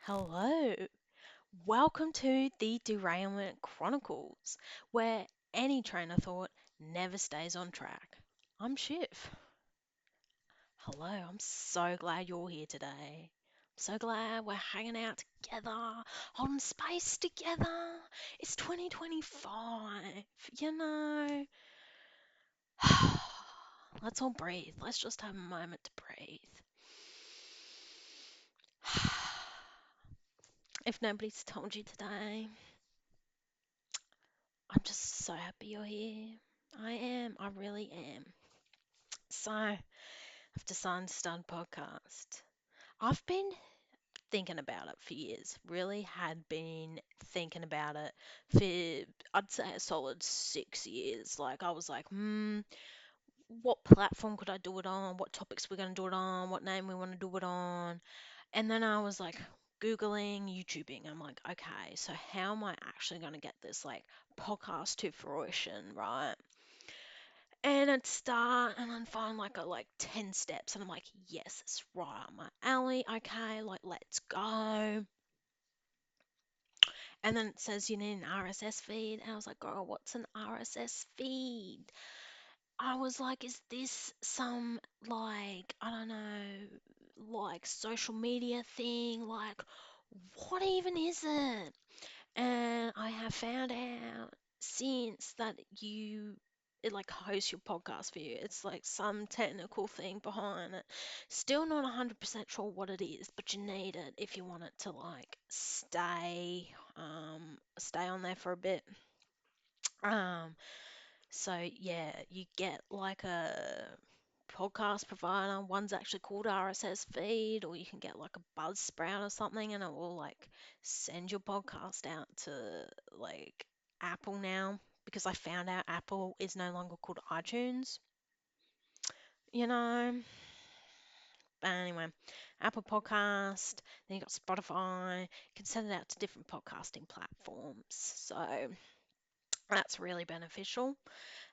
Hello, welcome to the Derailment Chronicles, where any train of thought never stays on track. I'm Shiv. Hello, I'm so glad you're here today. I'm so glad we're hanging out together, holding space together. It's 2025, you know. Let's all breathe. Let's just have a moment to breathe. If nobody's told you today, I'm just so happy you're here. I really am. So, I've decided to start a podcast. I've been thinking about it for years, really had been thinking about it for, I'd say, a solid 6 years. Like, I was like, what platform could I do it on? What topics we're going to do it on? What name we want to do it on? And then I was like, Googling, YouTubing. I'm like, okay, so how am I actually going to get this, like, podcast to fruition, right? And I'd start and I'd find like 10 steps and I'm like, yes, it's right up my alley. Okay, like let's go. And then it says you need an RSS feed. And I was like, girl, what's an RSS feed? I was like, is this some like, I don't know, like social media thing? Like, what even is it? And I have found out since that it like hosts your podcast for you. It's like some technical thing behind it. Still not 100% sure what it is, but you need it if you want it to like stay on there for a bit. Um, so yeah, you get like a podcast provider. One's actually called RSS feed, or you can get like a Buzzsprout or something, and it will like send your podcast out to like Apple now because I found out Apple is no longer called iTunes. You know. But anyway, Apple Podcast, then you got Spotify. You can send it out to different podcasting platforms. So that's really beneficial.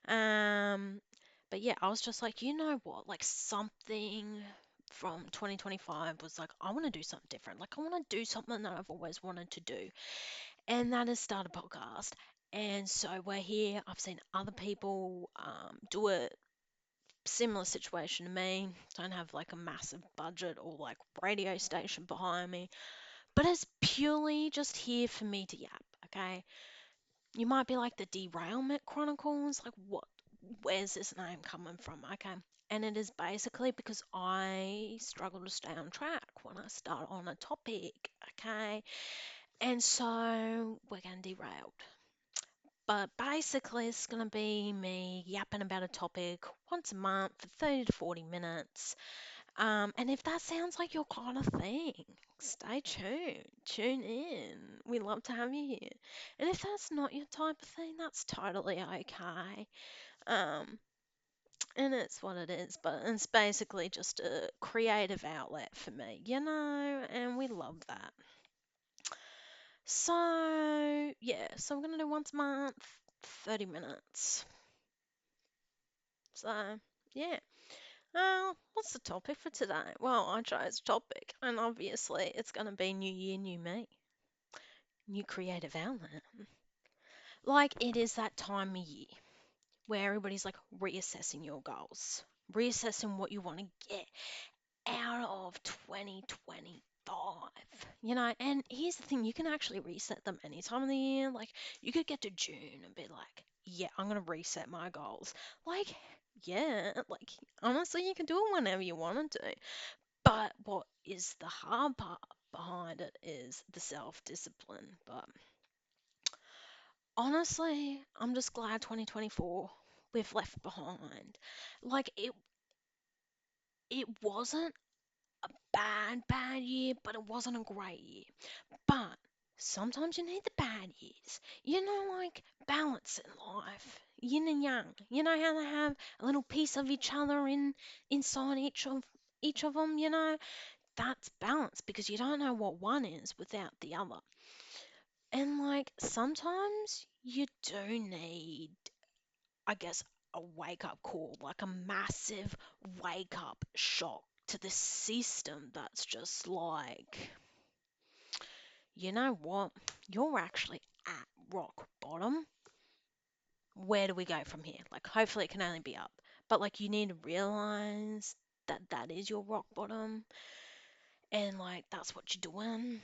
Um, but yeah, I was just like, you know what? Like something from 2025 was like, I want to do something different. Like I want to do something that I've always wanted to do, and that is start a podcast. And so we're here. I've seen other people do it. Similar situation to me. Don't have like a massive budget or like radio station behind me, but it's purely just here for me to yap. Okay, you might be like the Derailment Chronicles, like what? Where's this name coming from? Okay. And it is basically because I struggle to stay on track when I start on a topic, okay? And so we're getting derailed. But basically, it's going to be me yapping about a topic once a month for 30 to 40 minutes. And if that sounds like your kind of thing, stay tuned. Tune in. We love to have you here. And if that's not your type of thing, that's totally okay. Um, and it's what it is, but it's basically just a creative outlet for me, and we love that. So, yeah, so I'm gonna do once a month, 30 minutes. So, yeah. What's the topic for today? Well, I chose a topic, and obviously it's gonna be New Year, New Me, new creative outlet. Like, it is that time of year where everybody's like reassessing your goals, reassessing what you want to get out of 2025. And here's the thing, you can actually reset them any time of the year. Like, you could get to June and be like, yeah, I'm going to reset my goals. Like, yeah, like, honestly, you can do it whenever you want to. But what is the hard part behind it is the self discipline. But honestly, I'm just glad 2024 we've left behind. Like, it wasn't a bad year, but it wasn't a great year. But sometimes you need the bad years. Like balance in life, yin and yang. You know how they have a little piece of each other inside each of them. That's balance because you don't know what one is without the other. And like sometimes you do need, I guess, a wake up call, like a massive wake up shock to the system that's just like you know what? You're actually at rock bottom. Where do we go from here? Like, hopefully, it can only be up. But, like, you need to realize that that is your rock bottom and, like, that's what you're doing.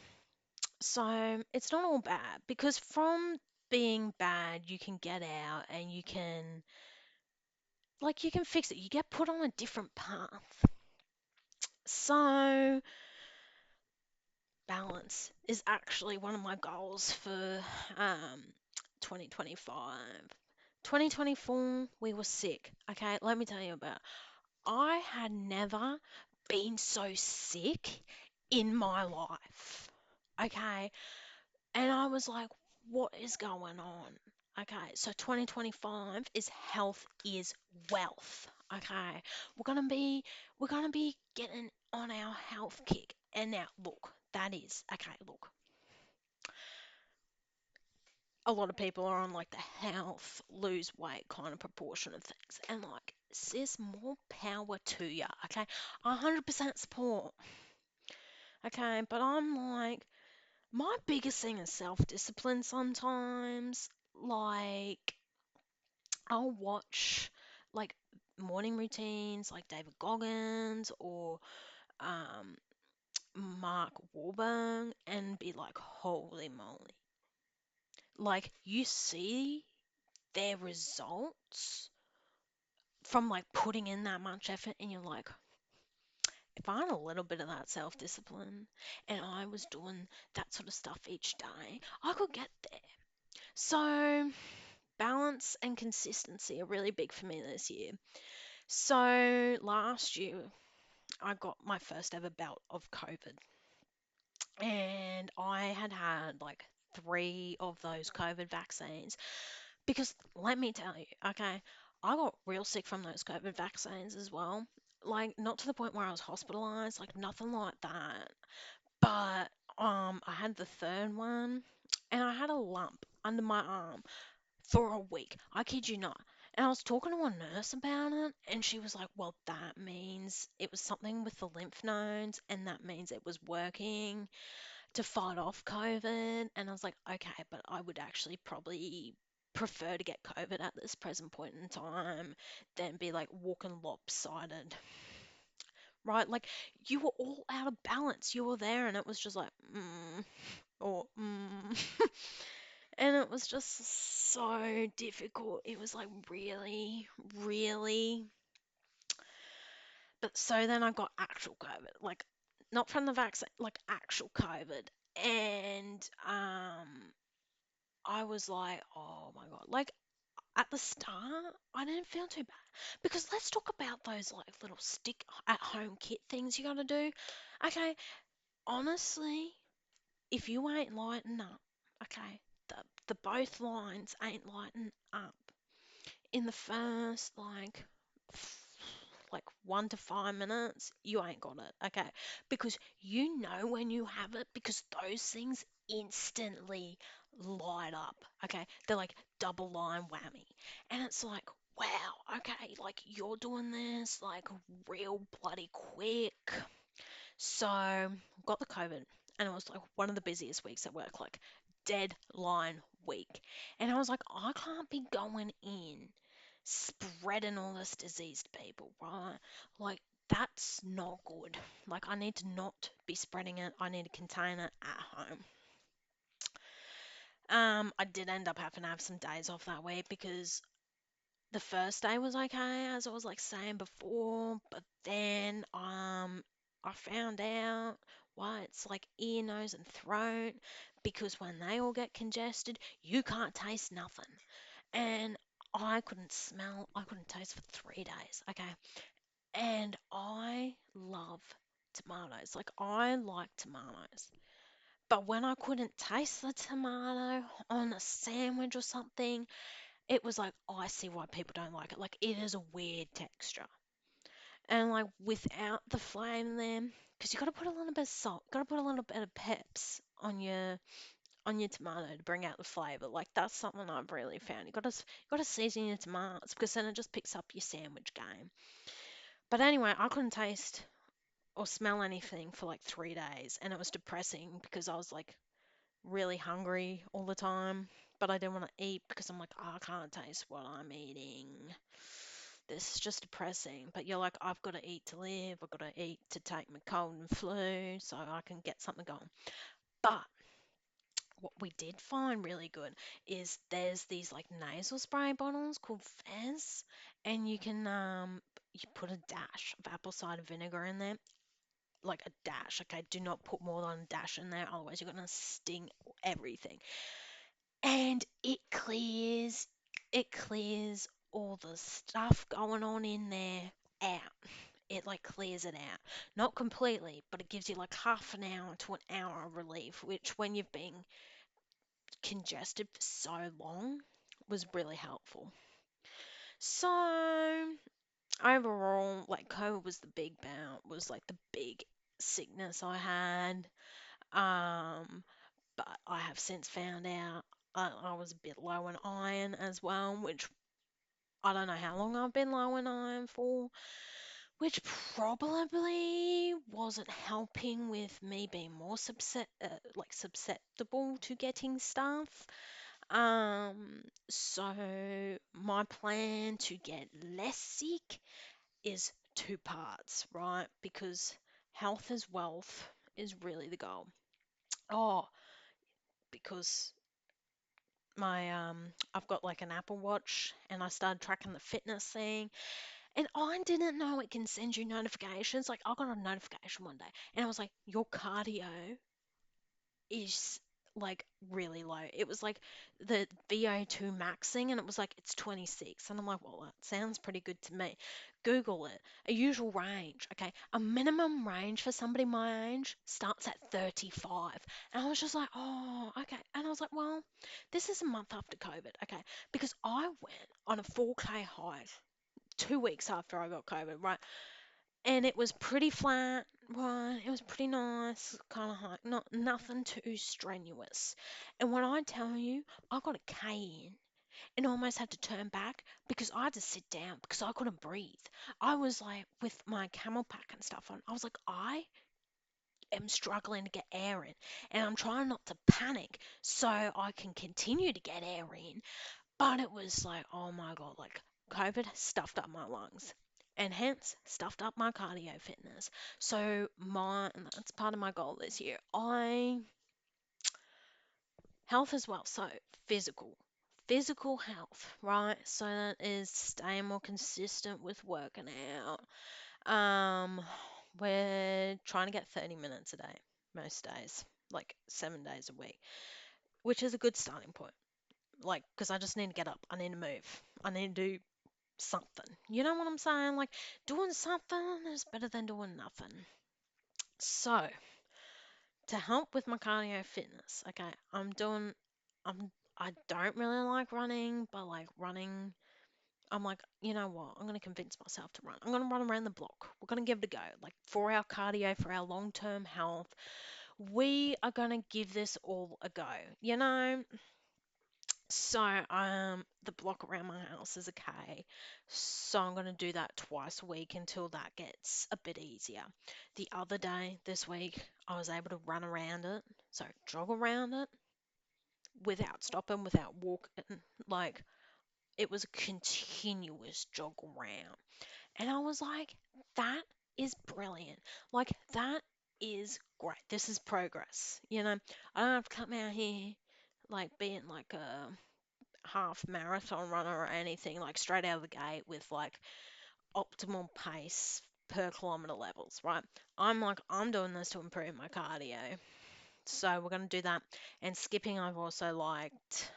So, it's not all bad because from being bad, you can get out and you can, like, you can fix it. You get put on a different path. So, balance is actually one of my goals for um 2025. 2024, we were sick. Okay, let me tell you about. I had never been so sick in my life. Okay, and I was like, what is going on? Okay, so 2025 is health is wealth. Okay, we're gonna be we're gonna be getting on our health kick. And now look, that is okay, look. A lot of people are on like the health, lose weight kind of proportion of things. And like, sis, more power to you. Okay, 100% support. Okay, but I'm like, my biggest thing is self discipline sometimes. Like, I'll watch like morning routines like David Goggins or um, Mark Wahlberg and be like, holy moly. Like, you see their results from like putting in that much effort, and you're like, if I had a little bit of that self discipline and I was doing that sort of stuff each day, I could get there. So, balance and consistency are really big for me this year. So, last year, I got my first ever bout of COVID, and I had had like three of those COVID vaccines. Because let me tell you, okay, I got real sick from those COVID vaccines as well. Like, not to the point where I was hospitalized, like nothing like that. But I had the third one, and I had a lump under my arm for a week. I kid you not. And I was talking to a nurse about it, and she was like, "Well, that means it was something with the lymph nodes, and that means it was working to fight off COVID." And I was like, "Okay, but I would actually probably prefer to get COVID at this present point in time than be like walking lopsided." Right? Like, you were all out of balance. You were there, and it was just like, or and it was just so difficult. It was like really, really. But so then I got actual COVID, like not from the vaccine, like actual COVID. And I was like, oh my God. Like at the start, I didn't feel too bad. Because let's talk about those like little stick at home kit things you gotta do. Okay, honestly, if you ain't lighting up, okay, the both lines ain't lighting up in the first like 1 to 5 minutes, you ain't got it, okay? Because you know when you have it because those things instantly light up, okay? They're like double line whammy. And it's like, wow, okay, like you're doing this like real bloody quick. So, got the COVID, and it was like one of the busiest weeks at work, like deadline week. And I was like, I can't be going in spreading all this disease to people, right? Like, that's not good. Like, I need to not be spreading it, I need to contain it at home. I did end up having to have some days off that week because the first day was okay, as I was like saying before, but then I found out why it's like ear, nose, and throat because when they all get congested, you can't taste nothing. And I couldn't smell, I couldn't taste for 3 days, okay? And I love tomatoes. Like I like tomatoes. But when I couldn't taste the tomato on a sandwich or something, it was like, oh, I see why people don't like it. Like, it is a weird texture. And, like, without the flame there, because you got to put a little bit of salt, got to put a little bit of peps on your tomato to bring out the flavor. Like, that's something I've really found. You got to season your tomatoes because then it just picks up your sandwich game. But anyway, I couldn't taste or smell anything for like 3 days, and it was depressing because I was like, really hungry all the time, but I didn't want to eat because I'm like, "Oh, I can't taste what I'm eating. This is just depressing." But you're like, I've got to eat to live. I've got to eat to take my cold and flu so I can get something going. But what we did find really good is there's these like nasal spray bottles called Fez, and you put a dash of apple cider vinegar in there, like a dash. Okay, do not put more than a dash in there, otherwise you're gonna sting everything. And it clears all the stuff going on in there out. It like clears it out. Not completely, but it gives you like half an hour to an hour of relief, which when you've been congested for so long was really helpful. So overall, like COVID was the big bout, was like the big sickness I had. Um, but I have since found out I was a bit low in iron as well, which I don't know how long I've been low in iron for, which probably wasn't helping with me being more like susceptible to getting stuff. So my plan to get less sick is two parts, right? Because health is wealth is really the goal. Oh, because I've got like an Apple Watch and I started tracking the fitness thing, and I didn't know it can send you notifications. Like I got a notification one day and I was like, your cardio is like really low. It was like the VO2 maxing, and it was like it's 26. And I'm like, well, that sounds pretty good to me. Google it. A usual range. Okay. A minimum range for somebody my age starts at 35. And I was just like, oh, okay. And I was like, well, this is a month after COVID. Okay. Because I went on a 4K hike 2 weeks after I got COVID, right? And it was pretty flat, right? It was pretty nice, kind of hike, not nothing too strenuous. And when I tell you, I got a K in and almost had to turn back because I had to sit down because I couldn't breathe. I was like with my camel pack and stuff on. I was like, I am struggling to get air in, and I'm trying not to panic so I can continue to get air in. But it was like, oh my God, like COVID stuffed up my lungs and hence stuffed up my cardio fitness. So that's part of my goal this year. Health as well. So physical health, right? So that is staying more consistent with working out. Um, we're trying to get 30 minutes a day most days, like 7 days a week, which is a good starting point. Like, because I just need to get up, I need to move, I need to do something. You know what I'm saying? Like doing something is better than doing nothing. So to help with my cardio fitness, okay, I'm I don't really like running, but like running, I'm like, you know what? I'm gonna convince myself to run. I'm gonna run around the block. We're gonna give it a go. Like for our cardio, for our long-term health, we are gonna give this all a go. You know, so, the block around my house is a K, so I'm gonna do that twice a week until that gets a bit easier. The other day this week, I was able to run around it, so jog around it without stopping, without walking. Like it was a continuous jog around, and I was like, that is brilliant. Like that is great. This is progress. You know, I don't have to come out here like being like a half marathon runner or anything, like straight out of the gate with like optimal pace per kilometer levels, right? I'm like, I'm doing this to improve my cardio. So we're going to do that. And skipping, I've also liked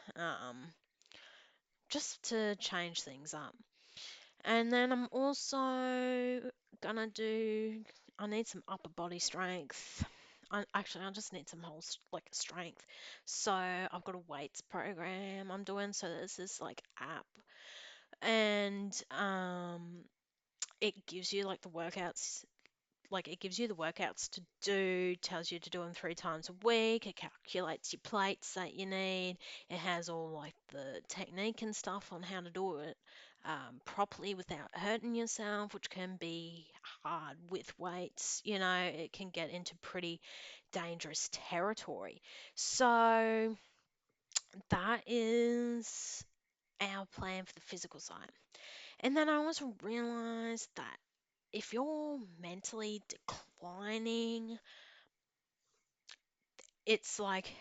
just to change things up. And then I'm also gonna do, I need some upper body strength. I just need some whole like strength. So I've got a weights program I'm doing. So there's this like app, and it gives you like the workouts. Like it gives you the workouts to do, tells you to do them 3 times a week. It calculates your plates that you need. It has all like the technique and stuff on how to do it properly without hurting yourself, which can be hard with weights. It can get into pretty dangerous territory. So that is our plan for the physical side. And then I also realized that if you're mentally declining, it's like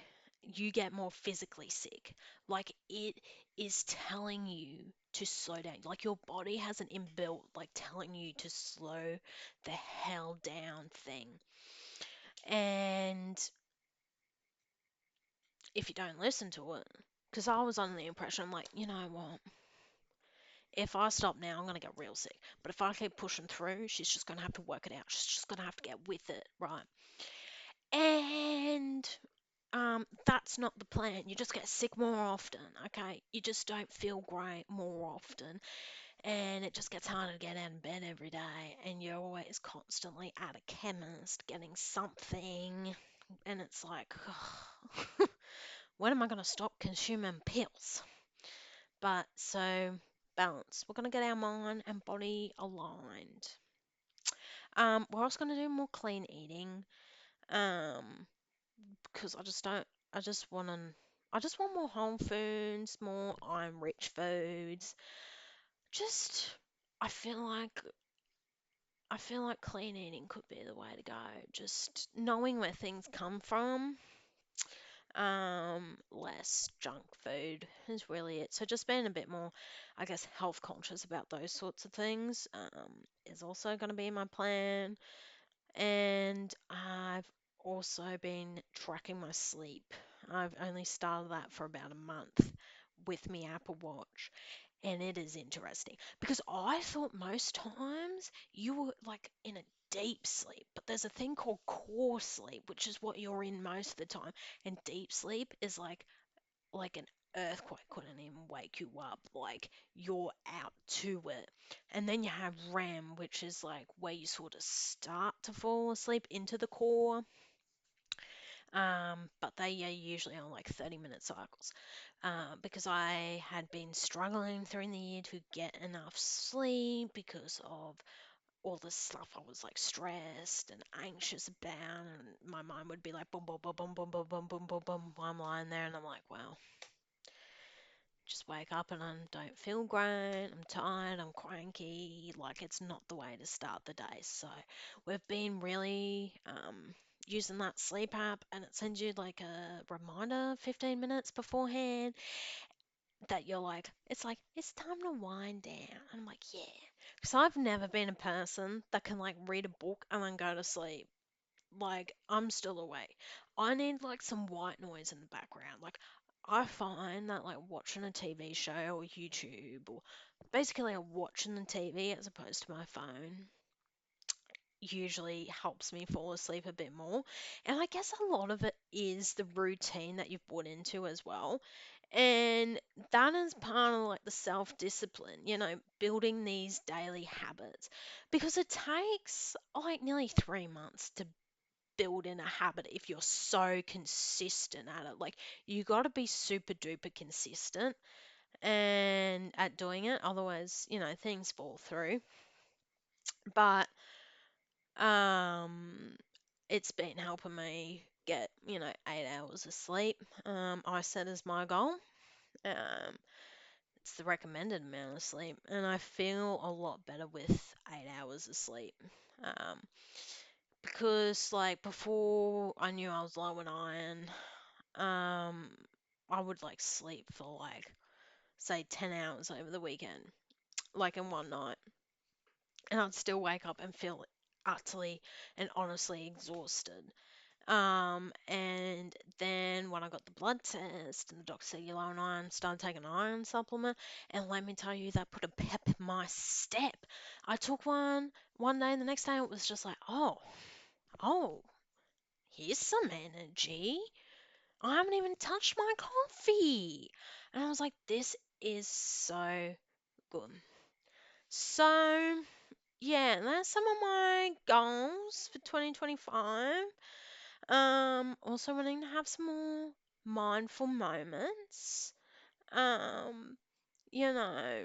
you get more physically sick. Like it is telling you to slow down. Like your body has an inbuilt, like telling you to slow the hell down thing. And if you don't listen to it, because I was under the impression, I'm like, you know what? If I stop now, I'm going to get real sick. But if I keep pushing through, she's just going to have to work it out. She's just going to have to get with it, right? And that's not the plan. You just get sick more often, okay? You just don't feel great more often, and it just gets harder to get out of bed every day, and you're always constantly at a chemist getting something, and it's like, when am I going to stop consuming pills? But so, balance. We're going to get our mind and body aligned. We're also going to do more clean eating. Um, because I just don't. I just want to. I just want more whole foods, more iron-rich foods. Just, I feel like I feel like clean eating could be the way to go. Just knowing where things come from. Less junk food is really it. So just being a bit more, I guess, health conscious about those sorts of things. Is also going to be my plan. And I've also been tracking my sleep. I've only started that for about a month with my Apple Watch, and it is interesting because I thought most times you were like in a deep sleep, but there's a thing called core sleep, which is what you're in most of the time, and deep sleep is like an earthquake couldn't even wake you up. Like you're out to it. And then you have REM, which is like where you sort of start to fall asleep into the core. But they are usually on like 30-minute cycles. Because I had been struggling through the year to get enough sleep because of all the stuff I was like stressed and anxious about, and my mind would be like boom, boom, boom, boom, boom, boom, boom, boom, boom, boom, while I'm lying there, and I'm like, well, just wake up and I don't feel great, I'm tired, I'm cranky, like it's not the way to start the day. So we've been really using that sleep app, and it sends you like a reminder 15 minutes beforehand that you're like, it's time to wind down. I'm like, yeah. Because I've never been a person that can like read a book and then go to sleep. Like, I'm still awake. I need like some white noise in the background. Like, I find that like watching a TV show or YouTube or basically watching the TV as opposed to my phone usually helps me fall asleep a bit more. And I guess a lot of it is the routine that you've brought into as well. And that is part of like the self discipline, building these daily habits. Because it takes like nearly 3 months to build in a habit if you're so consistent at it. Like you got to be super duper consistent and at doing it, otherwise, things fall through. But um it's been helping me get, 8 hours of sleep. I set as my goal. Um it's the recommended amount of sleep, and I feel a lot better with 8 hours of sleep. Um because like before I knew I was low in iron, um, I would like sleep for like say 10 hours over the weekend, like in one night, and I'd still wake up and feel utterly and honestly exhausted. And then when I got the blood test and the doctor said you're low in iron, started taking an iron supplement, and let me tell you, that put a pep in my step. I took one day, and the next day it was just like, oh, here's some energy. I haven't even touched my coffee. And I was like, this is so good. So, yeah, that's some of my goals for 2025. Also wanting to have some more mindful moments. Um, you know,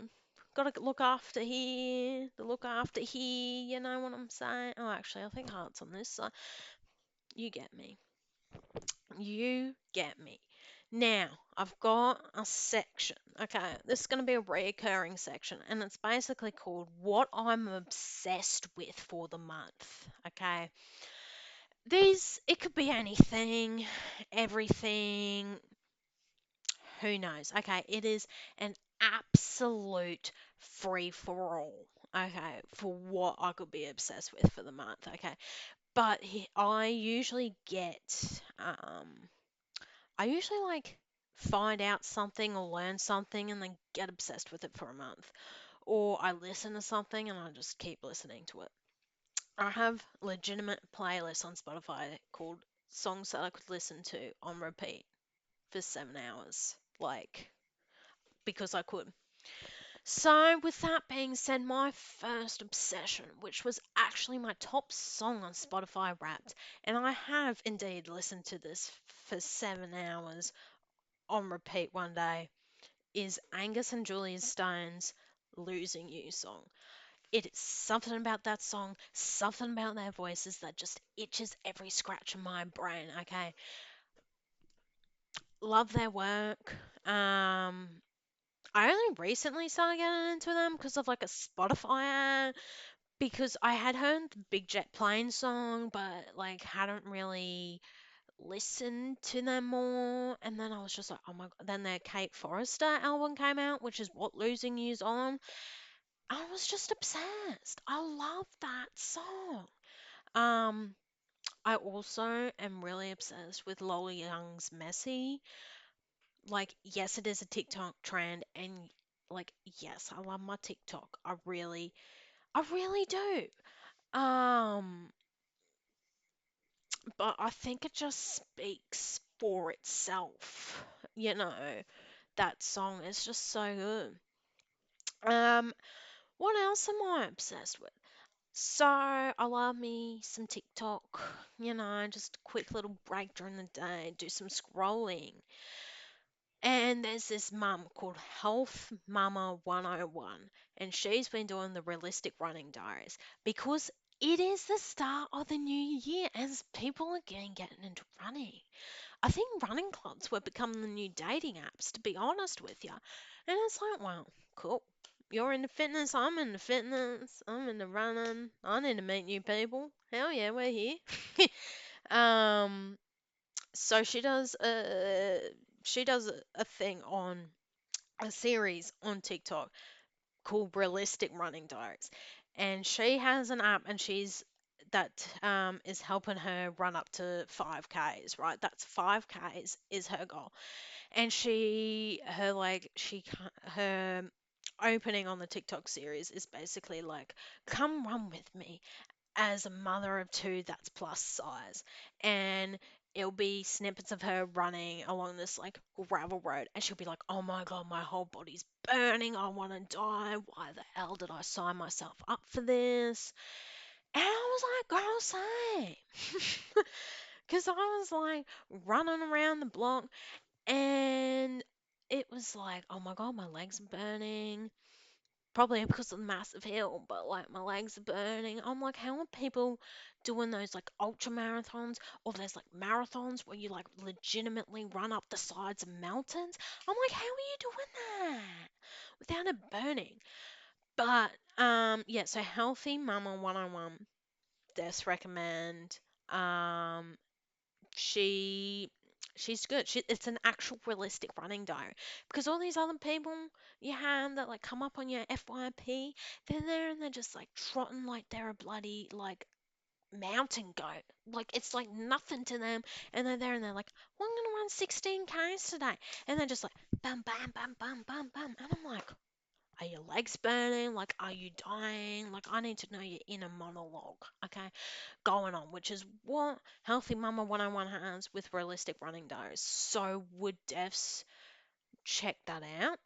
Gotta look after here, the look after here, you know what I'm saying? Oh, actually, I think Heart's on this side. You get me. You get me. Now, I've got a section. Okay, this is going to be a recurring section, and it's basically called What I'm Obsessed with for the Month. Okay, it could be anything, everything, who knows? Okay, it is an absolute free for all. Okay, for what I could be obsessed with for the month. Okay, but I usually like find out something or learn something and then get obsessed with it for a month. Or I listen to something and I just keep listening to it. I have legitimate playlists on Spotify called songs that I could listen to on repeat for 7 hours. Like, because I could. So, with that being said, my first obsession, which was actually my top song on Spotify Wrapped, and I have indeed listened to this for 7 hours on repeat one day, is Angus and Julia Stone's Losing You song. It is something about that song, something about their voices that just itches every scratch in my brain, okay? Love their work. I only recently started getting into them because of like a Spotify ad, because I had heard the Big Jet Plane song, but like hadn't really listened to them more. And then I was just like, oh my god. Then their Kate Forrester album came out, which is what Losing You's on. I was just obsessed. I love that song. Um, I also am really obsessed with Lola Young's Messy. Like, yes, it is a TikTok trend, and like, yes, I love my TikTok. I really do. Um, but I think it just speaks for itself. You know, that song is just so good. Um, what else am I obsessed with? So I love me some TikTok, just a quick little break during the day, do some scrolling. And there's this mum called Health Mama 101, and she's been doing the realistic running diaries because it is the start of the new year as people are getting into running. I think running clubs will become the new dating apps, to be honest with you. And it's like, wow, cool. You're into fitness, I'm into fitness, I'm into running, I need to meet new people. Hell yeah, we're here. um, so she does a thing on a series on TikTok called Realistic Running Diaries, and she has an app, and that is helping her run up to 5Ks, right? That's 5Ks is her goal. And her opening on the TikTok series is basically like, come run with me as a mother of two that's plus size. And it'll be snippets of her running along this like gravel road, and she'll be like, oh my god, my whole body's burning, I want to die, why the hell did I sign myself up for this? And I was like, girl, same. Because I was like running around the block, and it was like, oh my god, my legs are burning. Probably because of the massive hill, but like my legs are burning. I'm like, how are people doing those like ultra marathons, or there's like marathons where you like legitimately run up the sides of mountains? I'm like, how are you doing that without it burning? But yeah, so Healthy Mama 101, Des recommend. Um, she she's good. It's an actual realistic running diary, because all these other people you have that like come up on your FYP, they're there and they're just like trotting like they're a bloody like mountain goat. Like it's like nothing to them, and they're there and they're like, well, I'm gonna run 16 k's today, and they're just like bam bam bam bam bam bam, and I'm like, are your legs burning? Like, are you dying? Like, I need to know your inner monologue, okay, going on, which is what Healthy Mama 101 has with Realistic Running Diaries. So, would devs check that out?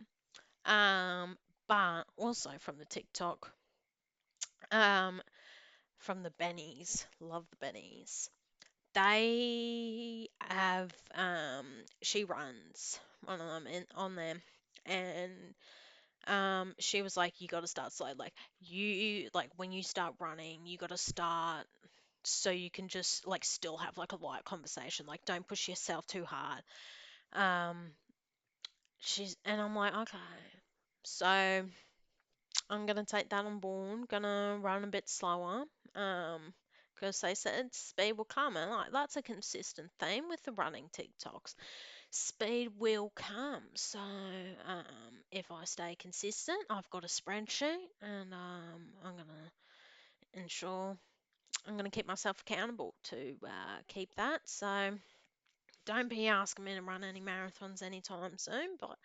But also from the TikTok, um, from the Bennies, love the Bennies. They have, she runs one of them on there, and She was like, you got to start slow. Like, like, when you start running, you got to start so you can just, like, still have, like, a light conversation. Like, don't push yourself too hard. Um, and I'm like, okay. So I'm gonna take that on board. Gonna run a bit slower. Um, because they said speed will come, and like that's a consistent theme with the running TikToks. Speed will come. So if I stay consistent, I've got a spreadsheet, and I'm gonna ensure I'm gonna keep myself accountable to keep that. So don't be asking me to run any marathons anytime soon, but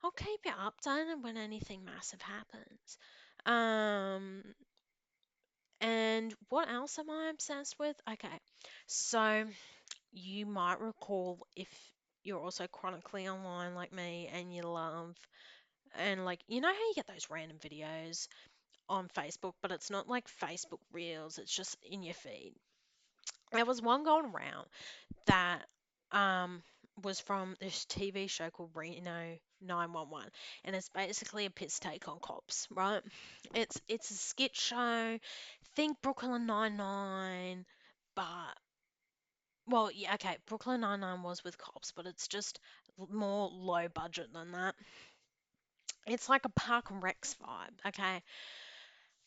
I'll keep you updated when anything massive happens. Um, and what else am I obsessed with? Okay, so you might recall if you're also chronically online like me and you love, and like, you know how you get those random videos on Facebook, but it's not like Facebook Reels, it's just in your feed. There was one going around that um was from this TV show called Reno 911, and it's basically a piss take on cops, right? It's a skit show. Think Brooklyn Nine-Nine, but well, yeah, okay, Brooklyn Nine-Nine was with cops, but it's just more low budget than that. It's like a Park and Recs vibe, okay?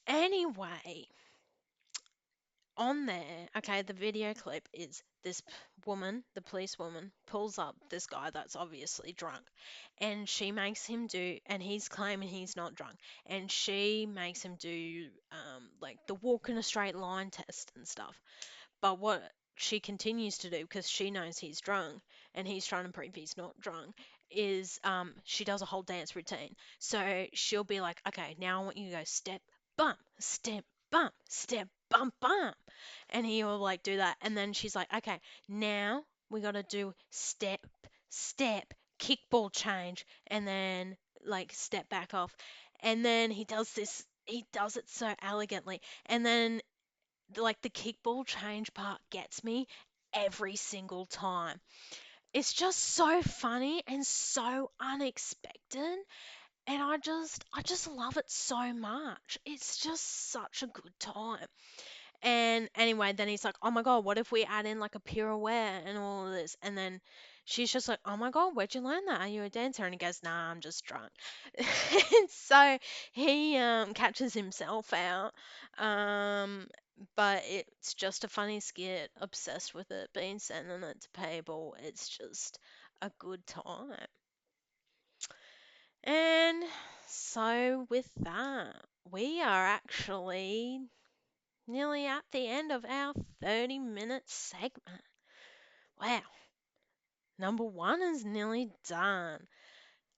Anyway, on there, okay, the video clip is this woman, the police woman, pulls up this guy that's obviously drunk, and she makes him do, and he's claiming he's not drunk, and she makes him do, like the walk in a straight line test and stuff. But what she continues to do, because she knows he's drunk and he's trying to prove he's not drunk, is she does a whole dance routine. So she'll be like, okay, now I want you to go step, bump, step, bump, bump. And he'll like do that. And then she's like, okay, now we got to do step, kickball change, and then like step back off. And then he does it so elegantly. And then like the kickball change part gets me every single time. It's just so funny and so unexpected, and I just love it so much. It's just such a good time. And anyway, then he's like, "Oh my god, what if we add in like a pirouette and all of this?" And then she's just like, "Oh my god, where'd you learn that? Are you a dancer?" And he goes, "Nah, I'm just drunk." And so he catches himself out. Um, but it's just a funny skit. Obsessed with it, been sending it to people. It's just a good time. And so with that, we are actually nearly at the end of our 30-minute segment. Wow, number one is nearly done.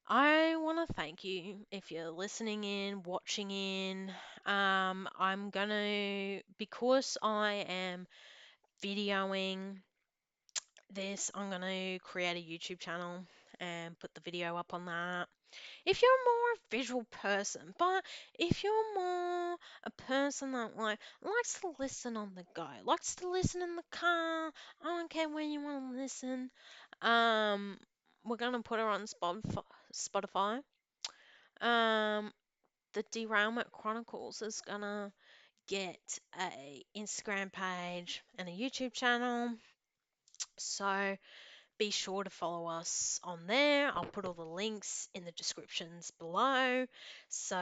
I want to thank you if you're listening in, watching in. I'm gonna, because I am videoing this, I'm gonna create a YouTube channel and put the video up on that. If you're more a visual person, but if you're more a person that like likes to listen on the go, likes to listen in the car, I don't care when you want to listen. Um, we're gonna put her on Spotify. Um, the Derailment Chronicles is gonna get a Instagram page and a YouTube channel. So be sure to follow us on there. I'll put all the links in the descriptions below. So,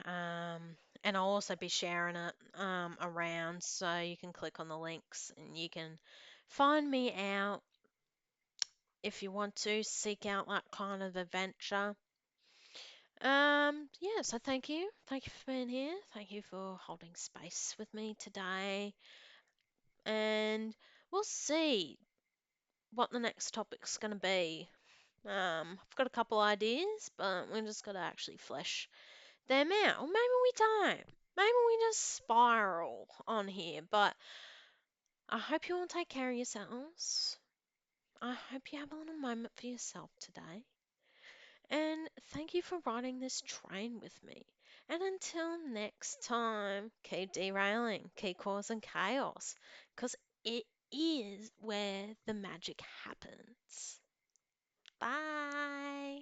and I'll also be sharing it around so you can click on the links and you can find me out if you want to seek out that kind of adventure. Yeah, so thank you. Thank you for being here. Thank you for holding space with me today. And we'll see what the next topic's going to be. I've got a couple ideas, but we just got to actually flesh them out. Or maybe we don't. Maybe we just spiral on here. But I hope you all take care of yourselves. I hope you have a little moment for yourself today. And thank you for riding this train with me. And until next time, keep derailing, keep causing chaos, because it is where the magic happens. Bye.